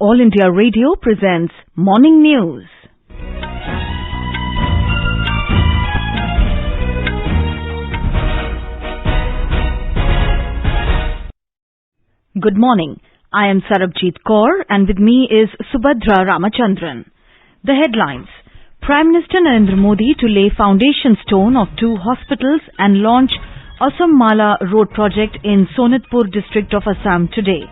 All India Radio presents Morning News. Good morning. I am Sarabjit Kaur and with me is Subhadra Ramachandran. The headlines. Prime Minister Narendra Modi to lay foundation stone of 2 hospitals and launch Assam Mala Road project in Sonitpur district of Assam today.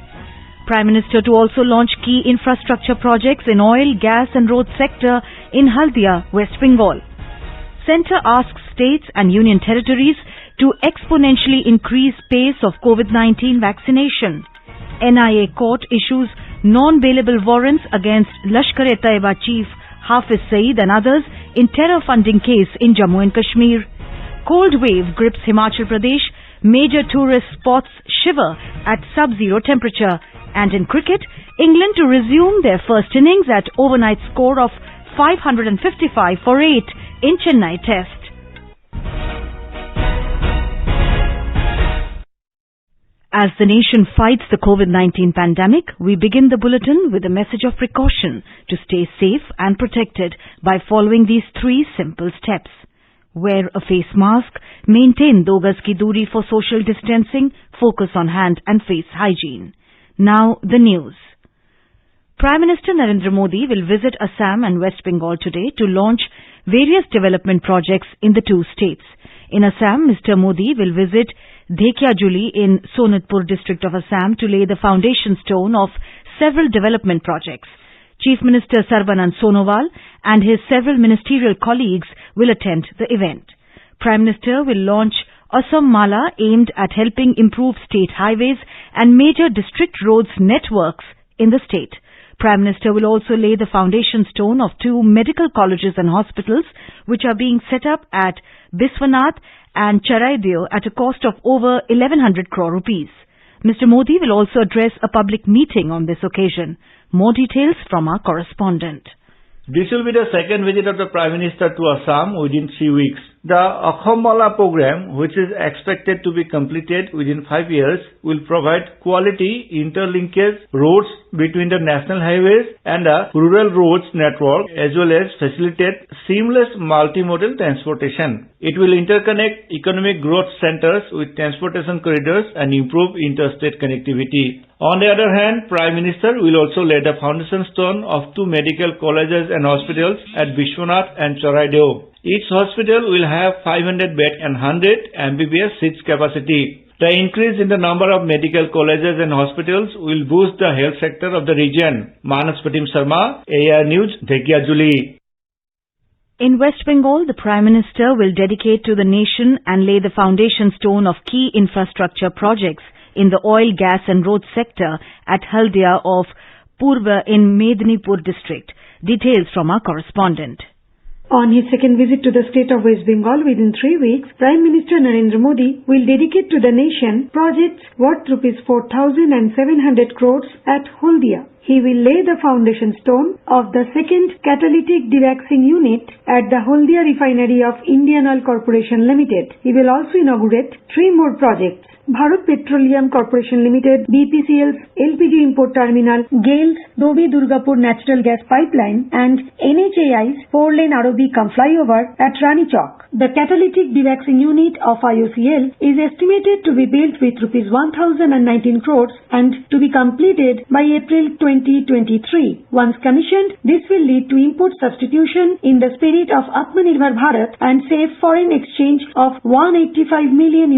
Prime Minister to also launch key infrastructure projects in oil, gas and road sector in Haldia, West Bengal. Centre asks states and union territories to exponentially increase pace of COVID-19 vaccination. NIA court issues non-bailable warrants against Lashkar-e-Taiba chief Hafiz Saeed and others in terror funding case in Jammu and Kashmir. Cold wave grips Himachal Pradesh. Major tourist spots shiver at sub-zero temperature. And in cricket, England to resume their first innings at overnight score of 555 for 8 in Chennai Test. As the nation fights the COVID-19 pandemic, we begin the bulletin with a message of precaution to stay safe and protected by following these 3 simple steps. Wear a face mask, maintain 2 gaz ki doori for social distancing, focus on hand and face hygiene. Now the news. Prime Minister Narendra Modi will visit Assam and West Bengal today to launch various development projects in the 2 states. In Assam, Mr. Modi will visit Dhekiajuli in Sonitpur district of Assam to lay the foundation stone of several development projects. Chief Minister Sarbanand Sonowal and his several ministerial colleagues will attend the event. Prime Minister will launch Assam Mala aimed at helping improve state highways and major district roads networks in the state. Prime Minister will also lay the foundation stone of 2 medical colleges and hospitals which are being set up at Biswanath and Charaideo at a cost of over 1100 crore rupees. Mr. Modi will also address a public meeting on this occasion. More details from our correspondent. This will be the second visit of the Prime Minister to Assam within 3 weeks. The Assam Mala program, which is expected to be completed within 5 years, will provide quality interlinkage roads between the national highways and the rural roads network, as well as facilitate seamless multimodal transportation. It will interconnect economic growth centers with transportation corridors and improve interstate connectivity. On the other hand, Prime Minister will also lay the foundation stone of 2 medical colleges and hospitals at Biswanath and Charaideo. Each hospital will have 500 bed and 100 MBBS seats capacity. The increase in the number of medical colleges and hospitals will boost the health sector of the region. Manas Pratim Sharma, AIR News, Dhekiajuli. In West Bengal, the Prime Minister will dedicate to the nation and lay the foundation stone of key infrastructure projects in the oil, gas and road sector at Haldia of Purva in Medinipur district. Details from our correspondent. On his second visit to the state of West Bengal within 3 weeks, Prime Minister Narendra Modi will dedicate to the nation projects worth Rs 4,700 crores at Haldia. He will lay the foundation stone of the second catalytic dewaxing unit at the Haldia refinery of Indian Oil Corporation Limited. He will also inaugurate 3 more projects. Bharat Petroleum Corporation Limited, BPCL's LPG import terminal, GAIL's Dobi Durgapur natural gas pipeline and NHAI's 4-lane ROB flyover at Rani Chowk. The catalytic dewaxing unit of IOCL is estimated to be built with Rs 1,019 crores and to be completed by April 2023. Once commissioned, this will lead to import substitution in the spirit of Atmanirbhar Bharat and save foreign exchange of $185 million.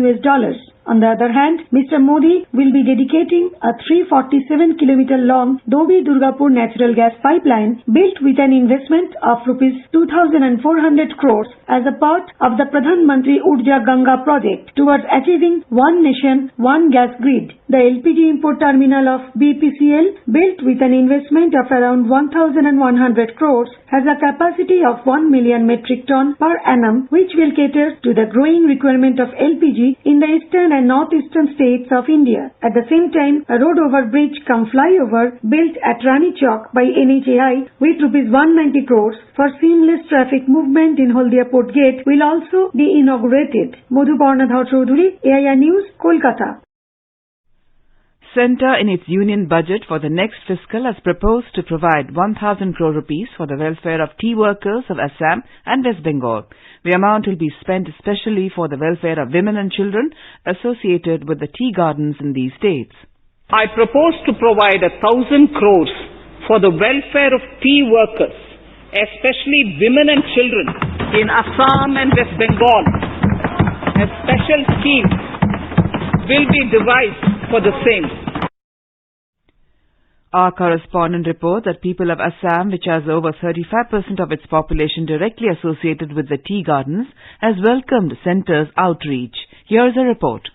On the other hand, Mr. Modi will be dedicating a 347-kilometer-long Dobi Durgapur natural gas pipeline built with an investment of Rs 2,400 crores as a part of the Pradhan Mantri Urja Ganga project towards achieving One Nation, One Gas Grid. The LPG import terminal of BPCL, built with an investment of around 1,100 crores, has a capacity of 1 million metric ton per annum, which will cater to the growing requirement of LPG in the eastern and northeastern states of India. At the same time, a road over bridge flyover built at Rani Chowk by NHAI with Rs 190 crores for seamless traffic movement in Haldia Port Gate will also be inaugurated. Madhuparna Chaudhary, AIR News, Kolkata. Centre in its union budget for the next fiscal has proposed to provide 1,000 crore rupees for the welfare of tea workers of Assam and West Bengal. The amount will be spent especially for the welfare of women and children associated with the tea gardens in these states. I propose to provide 1,000 crores for the welfare of tea workers, especially women and children in Assam and West Bengal. A special scheme will be devised for the same. Our correspondent reports that people of Assam, which has over 35% of its population directly associated with the tea gardens, has welcomed the centre's outreach. Here is a report.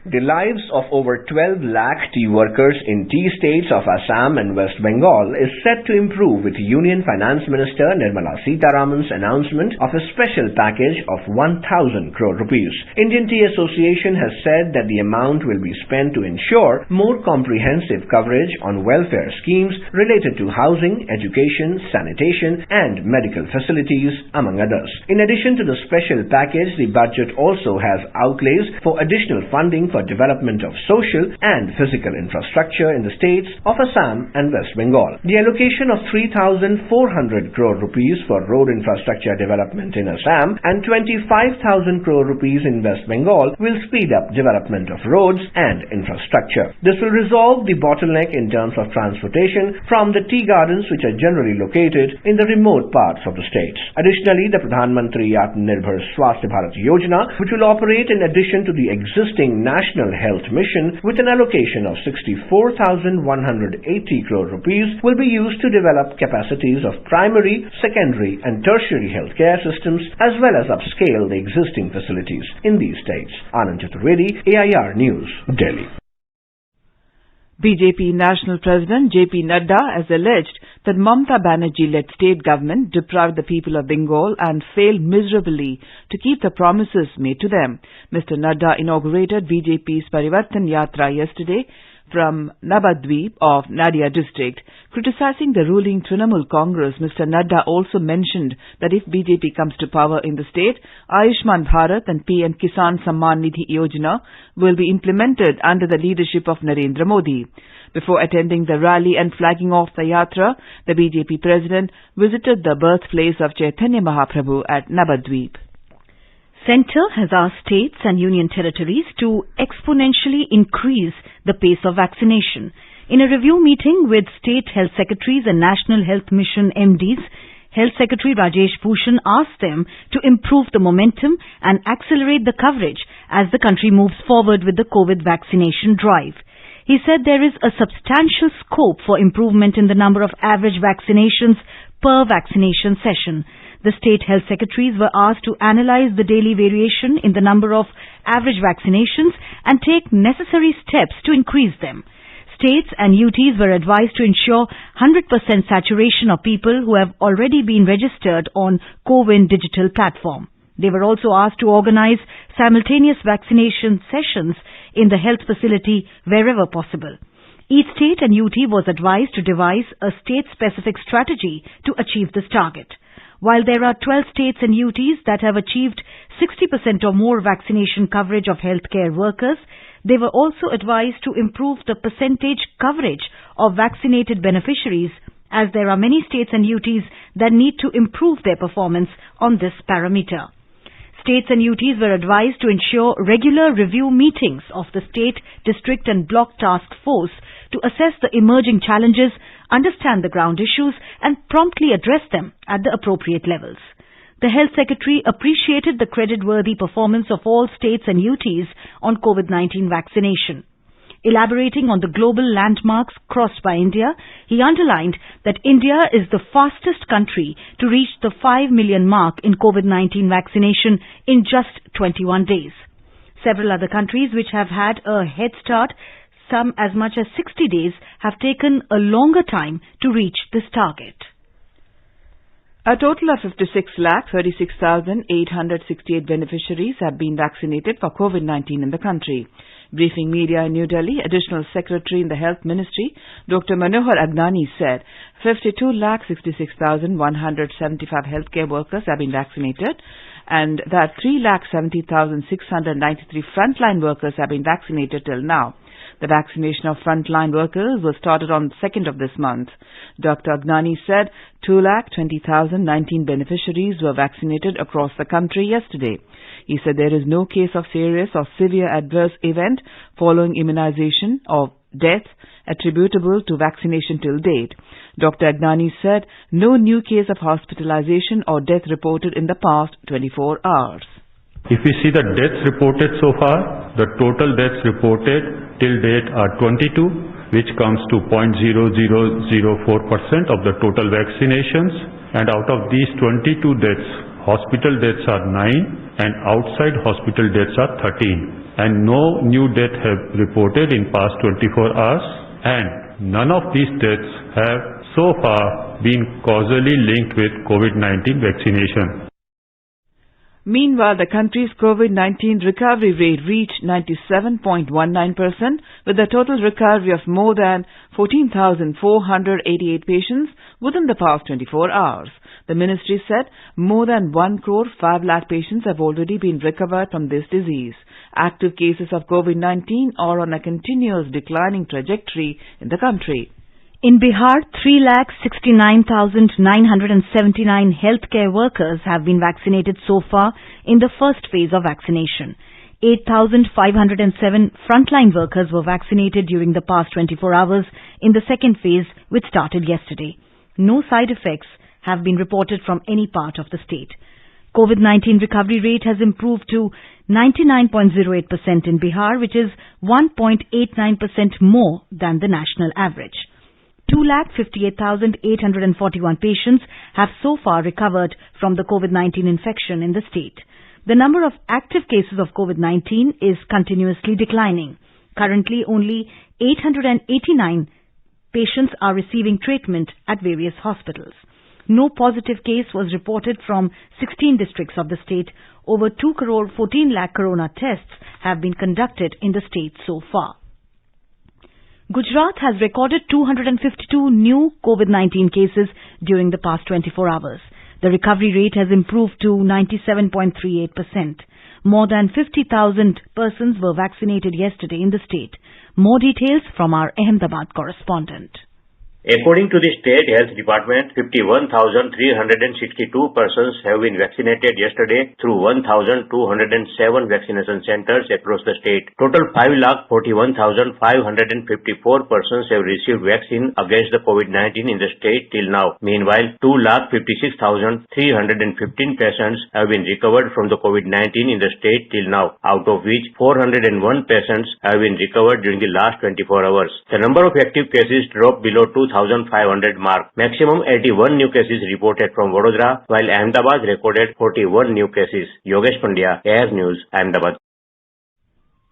The lives of over 12 lakh tea workers in tea states of Assam and West Bengal is set to improve with Union Finance Minister Nirmala Sitharaman's announcement of a special package of 1,000 crore rupees. Indian Tea Association has said that the amount will be spent to ensure more comprehensive coverage on welfare schemes related to housing, education, sanitation and medical facilities, among others. In addition to the special package, the budget also has outlays for additional funding for development of social and physical infrastructure in the states of Assam and West Bengal. The allocation of 3,400 crore rupees for road infrastructure development in Assam and 25,000 crore rupees in West Bengal will speed up development of roads and infrastructure. This will resolve the bottleneck in terms of transportation from the tea gardens, which are generally located in the remote parts of the states. Additionally, the Pradhan Mantri Atmanirbhar Swasthya Bharat Yojana, which will operate in addition to the existing National Health Mission with an allocation of 64,180 crore rupees, will be used to develop capacities of primary, secondary and tertiary healthcare systems as well as upscale the existing facilities in these states. Anand Chaturvedi, AIR News, Delhi. BJP National President JP Nadda has alleged that Mamata Banerjee-led state government deprived the people of Bengal and failed miserably to keep the promises made to them. Mr. Nadda inaugurated BJP's Parivartan Yatra yesterday from Nabadweep of Nadia district. Criticizing the ruling Trinamool Congress, Mr. Nadda also mentioned that if BJP comes to power in the state, Ayushman Bharat and PM Kisan Samman Nidhi Yojana will be implemented under the leadership of Narendra Modi. Before attending the rally and flagging off the yatra, the BJP president visited the birthplace of Chaitanya Mahaprabhu at Nabadweep. Centre has asked states and union territories to exponentially increase the pace of vaccination. In a review meeting with state health secretaries and National Health Mission MDs, Health Secretary Rajesh Bhushan asked them to improve the momentum and accelerate the coverage as the country moves forward with the COVID vaccination drive. He said there is a substantial scope for improvement in the number of average vaccinations per vaccination session. The state health secretaries were asked to analyze the daily variation in the number of average vaccinations and take necessary steps to increase them. States and UTs were advised to ensure 100% saturation of people who have already been registered on CoWIN digital platform. They were also asked to organize simultaneous vaccination sessions in the health facility wherever possible. Each state and UT was advised to devise a state-specific strategy to achieve this target. While there are 12 states and UTs that have achieved 60% or more vaccination coverage of healthcare workers, they were also advised to improve the percentage coverage of vaccinated beneficiaries, as there are many states and UTs that need to improve their performance on this parameter. States and UTs were advised to ensure regular review meetings of the state, district and block task force to assess the emerging challenges, understand the ground issues and promptly address them at the appropriate levels. The Health Secretary appreciated the creditworthy performance of all states and UTs on COVID-19 vaccination. Elaborating on the global landmarks crossed by India, he underlined that India is the fastest country to reach the 5 million mark in COVID-19 vaccination in just 21 days. Several other countries which have had a head start, some as much as 60 days, have taken a longer time to reach this target. A total of 56,36,868 beneficiaries have been vaccinated for COVID-19 in the country. Briefing media in New Delhi, Additional Secretary in the Health Ministry, Dr. Manohar Agnani said 52,66,175 healthcare workers have been vaccinated and that 3,70,693 frontline workers have been vaccinated till now. The vaccination of frontline workers was started on the 2nd of this month. Dr. Agnani said 2,20,019 beneficiaries were vaccinated across the country yesterday. He said there is no case of serious or severe adverse event following immunization or death attributable to vaccination till date. Dr. Agnani said no new case of hospitalization or death reported in the past 24 hours. If we see the deaths reported so far, the total deaths reported till date are 22, which comes to 0.0004% of the total vaccinations. And out of these 22 deaths, hospital deaths are 9 and outside hospital deaths are 13. And no new death have reported in past 24 hours. And none of these deaths have so far been causally linked with COVID-19 vaccination. Meanwhile, the country's COVID-19 recovery rate reached 97.19% with a total recovery of more than 14,488 patients within the past 24 hours. The ministry said more than 1.5 lakh patients have already been recovered from this disease. Active cases of COVID-19 are on a continuous declining trajectory in the country. In Bihar, 3,69,979 healthcare workers have been vaccinated so far in the first phase of vaccination. 8,507 frontline workers were vaccinated during the past 24 hours in the second phase, which started yesterday. No side effects have been reported from any part of the state. COVID-19 recovery rate has improved to 99.08% in Bihar, which is 1.89% more than the national average. 2,58,841 patients have so far recovered from the COVID-19 infection in the state. The number of active cases of COVID-19 is continuously declining. Currently, only 889 patients are receiving treatment at various hospitals. No positive case was reported from 16 districts of the state. Over 2 crore 14 lakh corona tests have been conducted in the state so far. Gujarat has recorded 252 new COVID-19 cases during the past 24 hours. The recovery rate has improved to 97.38%. More than 50,000 persons were vaccinated yesterday in the state. More details from our Ahmedabad correspondent. According to the State Health Department, 51,362 persons have been vaccinated yesterday through 1,207 vaccination centers across the state. Total 5,41,554 persons have received vaccine against the COVID-19 in the state till now. Meanwhile, 2,56,315 patients have been recovered from the COVID-19 in the state till now, out of which 401 patients have been recovered during the last 24 hours. The number of active cases dropped below 2,500 mark. Maximum 81 new cases reported from Vadodara, while Ahmedabad recorded 41 new cases. Yogesh Pandya, Air News, Ahmedabad.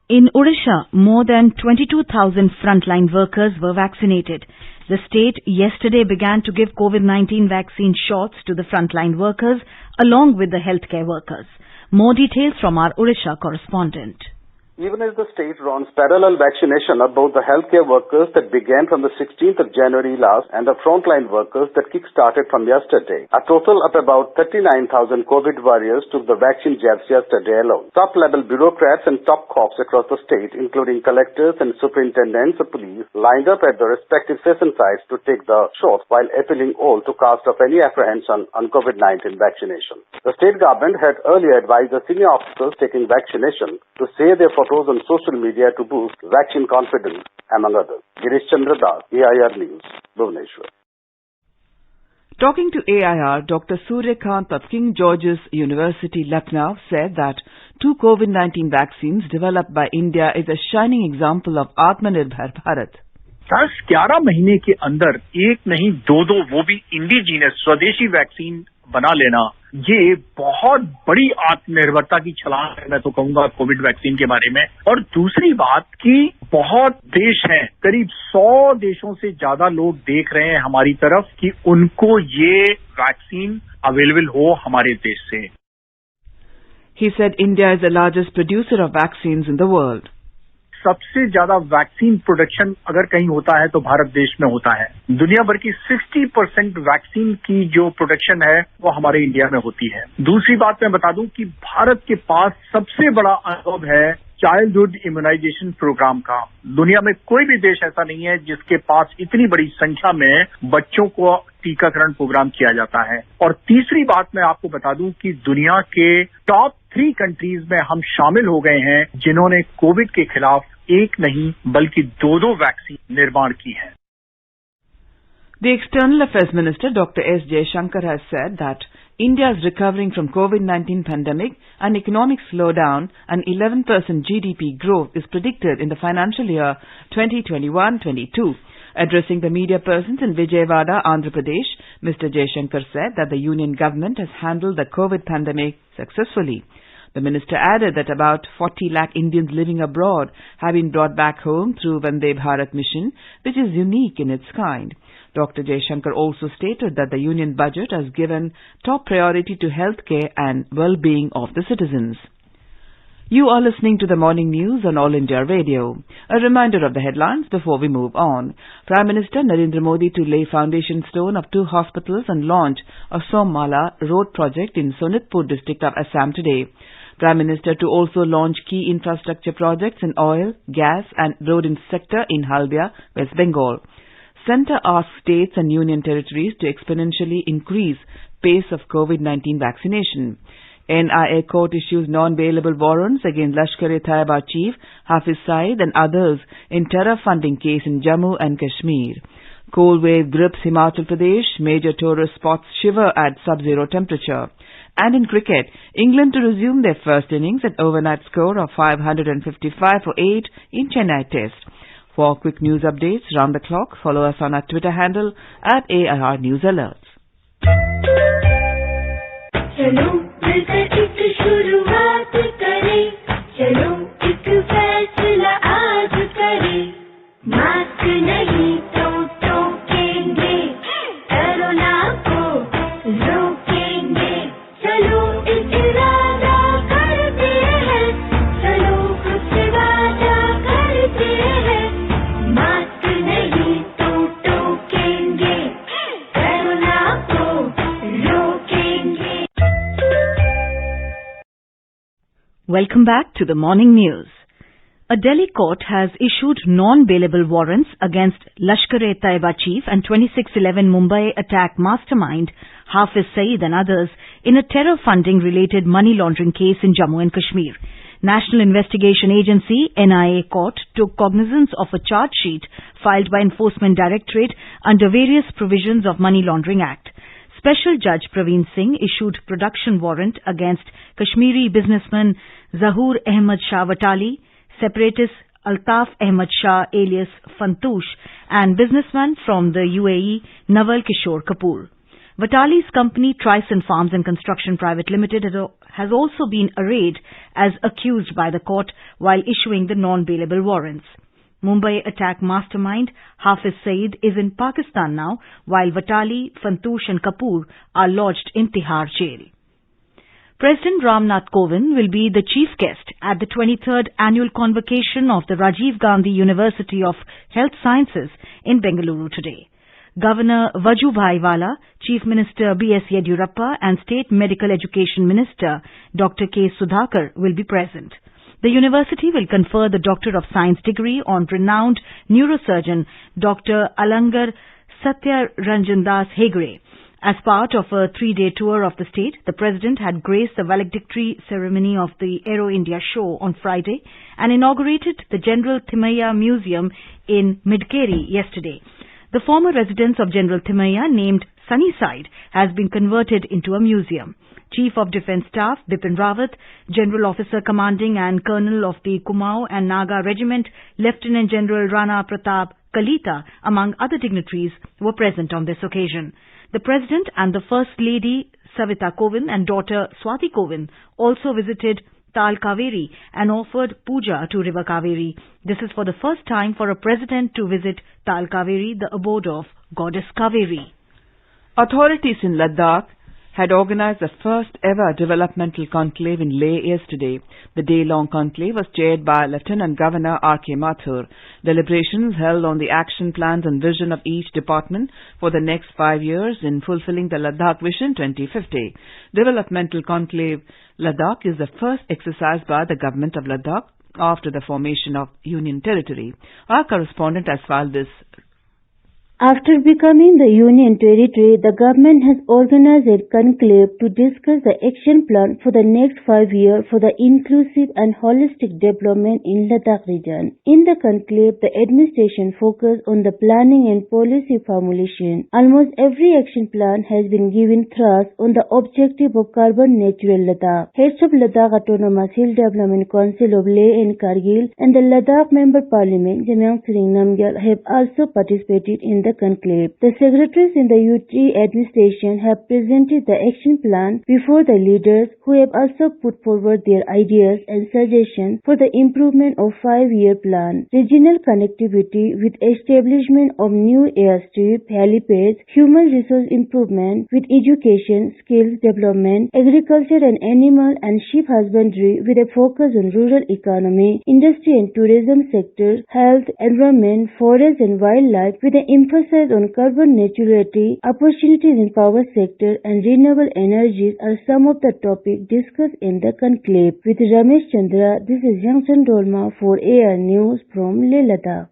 In Odisha, more than 22,000 frontline workers were vaccinated. The state yesterday began to give COVID-19 vaccine shots to the frontline workers along with the healthcare workers. More details from our Odisha correspondent. Even as the state runs parallel vaccination of both the healthcare workers that began from the 16th of January last and the frontline workers that kick-started from yesterday. A total of about 39,000 COVID warriors took the vaccine jabs yesterday alone. Top-level bureaucrats and top cops across the state, including collectors and superintendents of police, lined up at the respective session sites to take the shots while appealing all to cast off any apprehension on COVID-19 vaccination. The state government had earlier advised the senior officers taking vaccination to say their photos on social media to boost vaccine confidence, among others. Girish Chandra Das, AIR News, Bhubaneswar. Talking to AIR, Dr. Suryakant of King George's University, Lucknow, said that 2 COVID-19 vaccines developed by India is a shining example of Atmanirbhar Bharat. 10-11 महीने के अंदर एक नहीं दो वो भी indigenous स्वदेशी vaccine बना लेना, ये बहुत बड़ी आत्मनिर्भरता की छलांग है, मैं तो कहूंगा कोविड वैक्सीन के बारे में। और दूसरी बात कि बहुत देश हैं, करीब 100 देशों से ज्यादा लोग देख रहे हैं हमारी तरफ कि उनको ये वैक्सीन अवेलेबल हो हमारे देश से। He said India is the largest producer of vaccines in the world. सबसे ज्यादा वैक्सीन प्रोडक्शन अगर कहीं होता है तो भारत देश में होता है। दुनिया भर की 60% वैक्सीन की जो प्रोडक्शन है वो हमारे इंडिया में होती है। दूसरी बात मैं बता दूं कि भारत के पास सबसे बड़ा अनुभव है चाइल्डहुड इम्यूनाइजेशन प्रोग्राम का। दुनिया में कोई भी देश ऐसा नहीं है जिसके पास इतनी बड़ी संख्या में बच्चों को टीकाकरण प्रोग्राम किया जाता है। और तीसरी बात मैं आपको बता दूं कि दुनिया के टॉप 3 कंट्रीज में हम शामिल हो गए हैं जिन्होंने कोविड के खिलाफ एक नहीं बल्कि 2 वैक्सीन निर्माण की है। The External Affairs Minister Dr. S. Jaishankar has said that India is recovering from COVID-19 pandemic, an economic slowdown and 11% GDP growth is predicted in the financial year 2021-22. Addressing the media persons in Vijayawada, Andhra Pradesh, Mr. Jaishankar said that the union government has handled the COVID pandemic successfully. The minister added that about 40 lakh Indians living abroad have been brought back home through Vande Bharat mission, which is unique in its kind. Dr. Jaishankar also stated that the union budget has given top priority to healthcare and well-being of the citizens. You are listening to the morning news on All India Radio. A reminder of the headlines before we move on. Prime Minister Narendra Modi to lay foundation stone of 2 hospitals and launch a Sommala road project in Sonitpur district of Assam today. Prime Minister to also launch key infrastructure projects in oil, gas and road sector in Haldia, West Bengal. Centre asks states and union territories to exponentially increase pace of COVID-19 vaccination. NIA court issues non-bailable warrants against Lashkar-e-Taiba chief Hafiz Saeed and others in terror funding case in Jammu and Kashmir. Cold wave grips Himachal Pradesh, major tourist spots shiver at sub-zero temperature. And in cricket, England to resume their first innings at overnight score of 555 for 8 in Chennai Test. For quick news updates round the clock, follow us on our Twitter handle at AIR News Alerts. चलो मिलकर एक शुरुआत करें, चलो एक फैसला आज करें, मास्क नहीं तो टोकेंगे, कोरोना को रोकेंगे, चलो एक इरादा करते हैं, चलो खुद से वादा करते हैं, मास्क नहीं तो टोकेंगे, कोरोना को रोकेंगे। Welcome back to the morning news. A Delhi court has issued non-bailable warrants against Lashkar-e-Taiba chief and 2611 Mumbai attack mastermind Hafiz Saeed and others in a terror funding related money laundering case in Jammu and Kashmir. National Investigation Agency NIA court took cognizance of a charge sheet filed by Enforcement Directorate under various provisions of Money Laundering Act. Special Judge Praveen Singh issued production warrant against Kashmiri businessman Zahoor Ahmad Shah Watali, separatist Altaf Ahmad Shah alias Fantoosh, and businessman from the UAE Nawal Kishore Kapoor. Watali's company Trison Farms and Construction Private Limited has also been arraigned as accused by the court while issuing the non-bailable warrants. Mumbai attack mastermind Hafiz Saeed is in Pakistan now, while Watali, Fantoosh and Kapoor are lodged in Tihar jail. President Ramnath Kovind will be the chief guest at the 23rd annual convocation of the Rajiv Gandhi University of Health Sciences in Bengaluru today. Governor Vajubhai Vala, Chief Minister B.S. Yediyurappa and State Medical Education Minister Dr. K. Sudhakar will be present. The university will confer the Doctor of Science degree on renowned neurosurgeon Dr. Alangar Satya Ranjan Das Hegre. As part of a 3-day tour of the state, the President had graced the valedictory ceremony of the Aero India show on Friday and inaugurated the General Thimayya Museum in Midkeri yesterday. The former residence of General Thimayya, named Sunnyside, has been converted into a museum. Chief of Defence Staff Bipin Rawat, General Officer Commanding and Colonel of the Kumaon and Naga Regiment, Lieutenant General Rana Pratap Kalita, among other dignitaries, were present on this occasion. The President and the First Lady Savita Kovind and daughter Swati Kovind also visited Tal Kaveri and offered puja to River Kaveri. This is for the first time for a president to visit Tal Kaveri, the abode of Goddess Kaveri. Authorities in Ladakh had organized the first ever developmental conclave in Leh yesterday. The day-long conclave was chaired by Lieutenant Governor R.K. Mathur. Deliberations held on the action plans and vision of each department for the next 5 years in fulfilling the Ladakh Vision 2050. Developmental conclave Ladakh is the first exercise by the government of Ladakh after the formation of Union Territory. Our correspondent has filed this. After becoming the Union Territory, the government has organized a conclave to discuss the action plan for the next 5 years for the inclusive and holistic development in Ladakh region. In the conclave, the administration focused on the planning and policy formulation. Almost every action plan has been given thrust on the objective of carbon neutral Ladakh. Heads of Ladakh Autonomous Hill Development Council of Leh and Kargil and the Ladakh Member Parliament Jamyang Sering Namgyal have also participated in the conclave. The secretaries in the UT administration have presented the action plan before the leaders, who have also put forward their ideas and suggestions for the improvement of 5-year plan. Regional connectivity with establishment of new airstrip, helipads, human resource improvement with education, skills development, agriculture and animal and sheep husbandry with a focus on rural economy, industry and tourism sectors, health, environment, forest and wildlife with an emphasis on carbon neutrality, opportunities in power sector and renewable energies are some of the topics discussed in the conclave. With Ramesh Chandra, this is Yangchen Dolma for AR News from Leh Ladakh.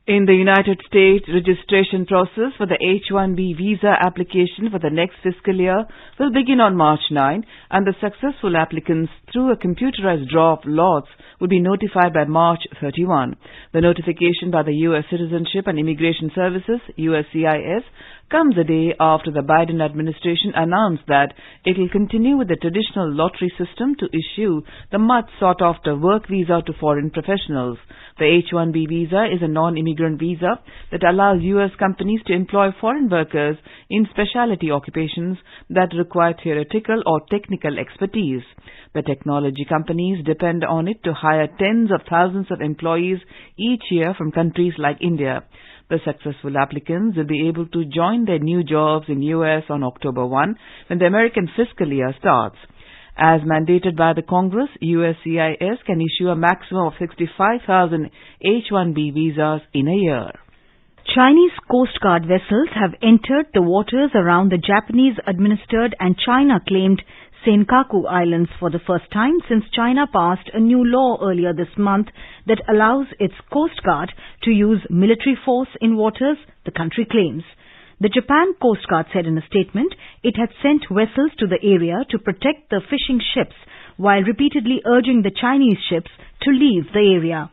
In the United States, registration process for the H-1B visa application for the next fiscal year will begin on March 9, and the successful applicants through a computerized draw of lots will be notified by March 31. The notification by the U.S. Citizenship and Immigration Services, USCIS, comes a day after the Biden administration announced that it will continue with the traditional lottery system to issue the much sought-after work visa to foreign professionals. The H-1B visa is a non-immigrant visa that allows U.S. companies to employ foreign workers in specialty occupations that require theoretical or technical expertise. The technology companies depend on it to hire tens of thousands of employees each year from countries like India. The successful applicants will be able to join their new jobs in U.S. on October 1 when the American fiscal year starts. As mandated by the Congress, USCIS can issue a maximum of 65,000 H-1B visas in a year. Chinese Coast Guard vessels have entered the waters around the Japanese-administered and China-claimed Senkaku Islands for the first time since China passed a new law earlier this month that allows its Coast Guard to use military force in waters the country claims. The Japan Coast Guard said in a statement it had sent vessels to the area to protect the fishing ships while repeatedly urging the Chinese ships to leave the area.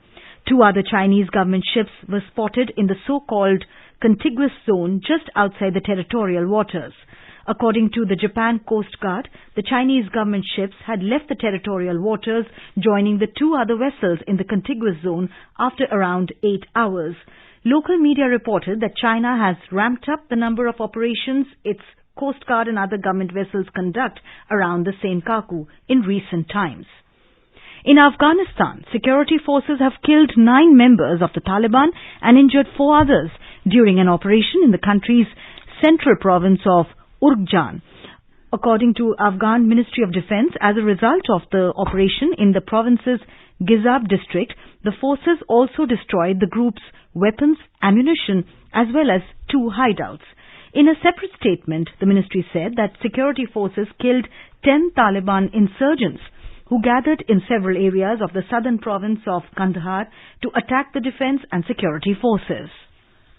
2 other Chinese government ships were spotted in the so-called contiguous zone just outside the territorial waters. According to the Japan Coast Guard, the Chinese government ships had left the territorial waters, joining the 2 other vessels in the contiguous zone after around 8 hours. Local media reported that China has ramped up the number of operations its Coast Guard and other government vessels conduct around the Senkaku in recent times. In Afghanistan, security forces have killed 9 members of the Taliban and injured 4 others during an operation in the country's central province of Uruzgan. According to Afghan Ministry of Defense, as a result of the operation in the province's Gizab district, the forces also destroyed the group's weapons, ammunition, as well as 2 hideouts. In a separate statement, the ministry said that security forces killed 10 Taliban insurgents who gathered in several areas of the southern province of Kandahar to attack the defense and security forces.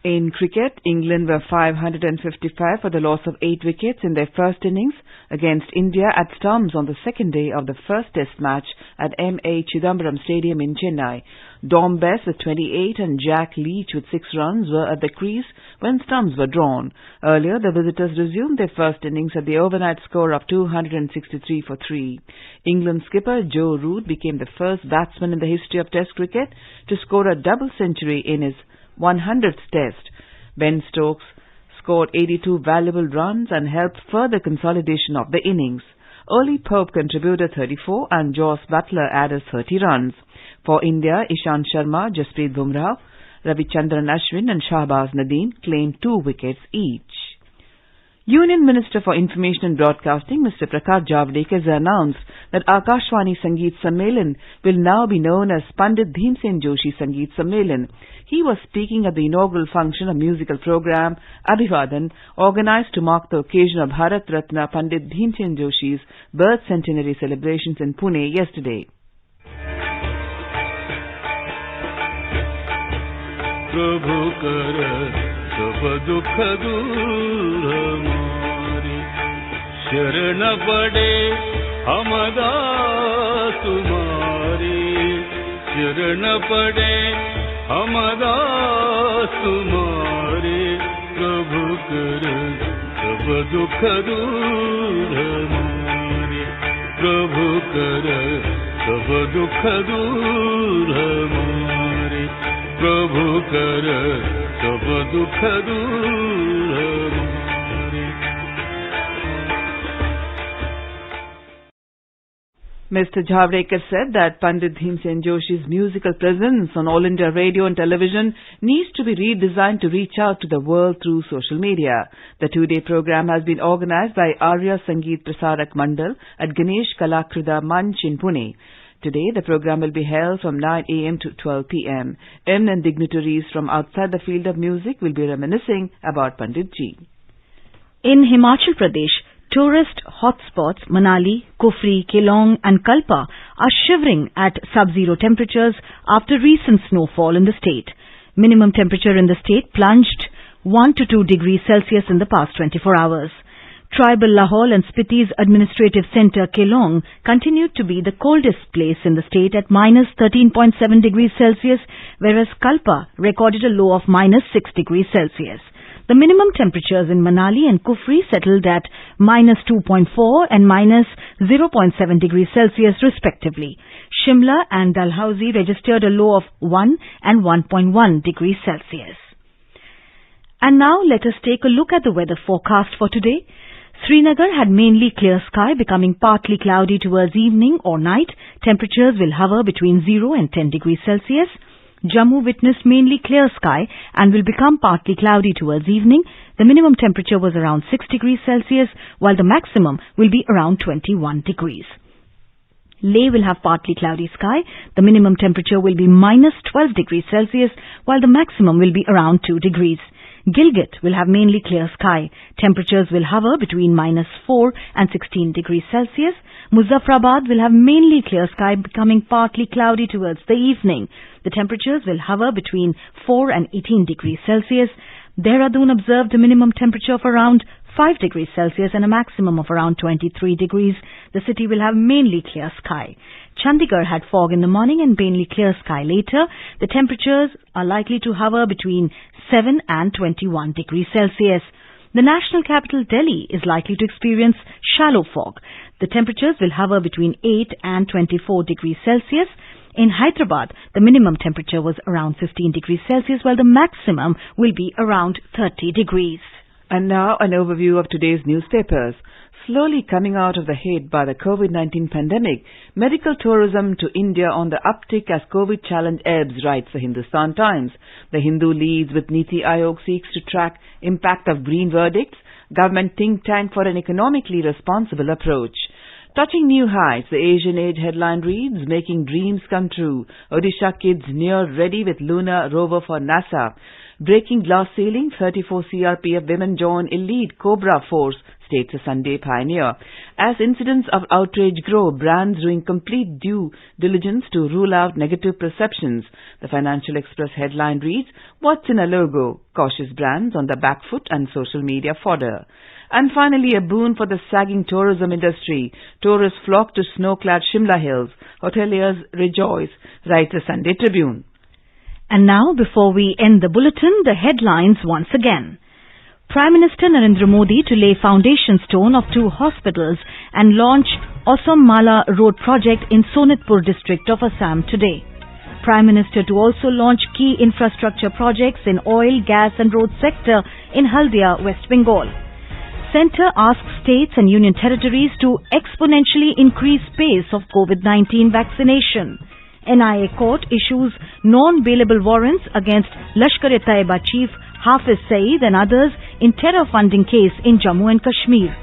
In cricket, England were 555 for the loss of 8 wickets in their first innings against India at stumps on the second day of the first test match at M.A. Chidambaram Stadium in Chennai. Dom Bess with 28 and Jack Leach with 6 runs were at the crease when stumps were drawn. Earlier, the visitors resumed their first innings at the overnight score of 263 for 3. England skipper Joe Root became the first batsman in the history of Test cricket to score a double century in his 100th test. Ben Stokes scored 82 valuable runs and helped further consolidation of the innings. Early Pope contributed 34 and Joss Butler added 30 runs. For India, Ishant Sharma, Jasprit Bumrah, Ravichandran Ashwin and Shahbaz Nadeem claimed 2 wickets each. Union Minister for Information and Broadcasting, Mr. Prakash Javadekar, has announced that Akashvani Sangeet Sammelan will now be known as Pandit Bhimsen Joshi Sangeet Sammelan. He was speaking at the inaugural function of musical program Abhivadan, organized to mark the occasion of Bharat Ratna Pandit Bhimsen Joshi's birth centenary celebrations in Pune yesterday. प्रभु कर सब दुख दूर हमारे शरण पड़े हम दास तुम्हारे शरण पड़े हम दास तुम्हारे प्रभु कर सब दुख दूर हमारे प्रभु कर सब दुख दूर हमारे प्रभु कर सब दुख दूर हमारे. Mr. Javadekar said that Pandit Bhimsen Joshi's musical presence on All India Radio and television needs to be redesigned to reach out to the world through social media. The two-day program has been organized by Arya Sangeet Prasarak Mandal at Ganesh Kalakrida Manch in Pune. Today, the program will be held from 9 a.m. to 12 p.m. Eminent dignitaries from outside the field of music will be reminiscing about Pandit Ji. In Himachal Pradesh, tourist hotspots Manali, Kufri, Kelong and Kalpa are shivering at sub-zero temperatures after recent snowfall in the state. Minimum temperature in the state plunged 1 to 2 degrees Celsius in the past 24 hours. Tribal Lahaul and Spiti's administrative centre Kelong continued to be the coldest place in the state at minus 13.7 degrees Celsius, whereas Kalpa recorded a low of minus 6 degrees Celsius. The minimum temperatures in Manali and Kufri settled at minus 2.4 and minus 0.7 degrees Celsius respectively. Shimla and Dalhousie registered a low of 1 and 1.1 degrees Celsius. And now let us take a look at the weather forecast for today. Srinagar had mainly clear sky, becoming partly cloudy towards evening or night. Temperatures will hover between 0 and 10 degrees Celsius. Jammu witnessed mainly clear sky and will become partly cloudy towards evening. The minimum temperature was around 6 degrees Celsius, while the maximum will be around 21 degrees. Leh will have partly cloudy sky. The minimum temperature will be minus 12 degrees Celsius, while the maximum will be around 2 degrees. Gilgit will have mainly clear sky. Temperatures will hover between minus 4 and 16 degrees Celsius. Muzaffarabad will have mainly clear sky, becoming partly cloudy towards the evening. The temperatures will hover between 4 and 18 degrees Celsius. Dehradun observed a minimum temperature of around 5 degrees Celsius and a maximum of around 23 degrees. The city will have mainly clear sky. Chandigarh had fog in the morning and mainly clear sky later. The temperatures are likely to hover between 7 and 21 degrees Celsius. The national capital Delhi is likely to experience shallow fog. The temperatures will hover between 8 and 24 degrees Celsius. In Hyderabad, the minimum temperature was around 15 degrees Celsius, while the maximum will be around 30 degrees. And now an overview of today's newspapers. Slowly coming out of the hit by the COVID-19 pandemic, medical tourism to India on the uptick as COVID challenge ebbs, writes the Hindustan Times. The Hindu leads with Niti Aayog seeks to track impact of green verdicts, government think tank for an economically responsible approach. Touching new heights, the Asian Age headline reads, Making Dreams Come True. Odisha kids near ready with lunar rover for NASA. Breaking glass ceiling, 34 CRPF women join elite Cobra force, states a Sunday Pioneer. As incidents of outrage grow, brands doing complete due diligence to rule out negative perceptions. The Financial Express headline reads, What's in a logo? Cautious brands on the back foot and social media fodder. And finally, a boon for the sagging tourism industry. Tourists flock to snow-clad Shimla Hills. Hoteliers rejoice, writes the Sunday Tribune. And now, before we end the bulletin, the headlines once again. Prime Minister Narendra Modi to lay foundation stone of 2 hospitals and launch Assam Mala Road project in Sonitpur district of Assam today. Prime Minister to also launch key infrastructure projects in oil, gas and road sector in Haldia, West Bengal. Centre asks states and union territories to exponentially increase pace of COVID-19 vaccination. NIA court issues non-bailable warrants against Lashkar-e-Taiba chief Hafiz Saeed and others in terror funding case in Jammu and Kashmir.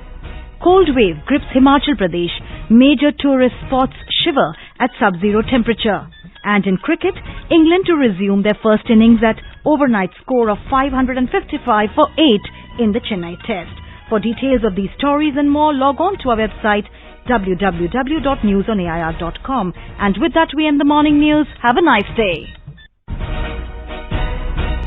Cold wave grips Himachal Pradesh. Major tourist spots shiver at sub-zero temperature. And in cricket, England to resume their first innings at overnight score of 555 for 8 in the Chennai Test. For details of these stories and more, log on to our website www.newsonair.com. And with that, we end the morning news. Have a nice day.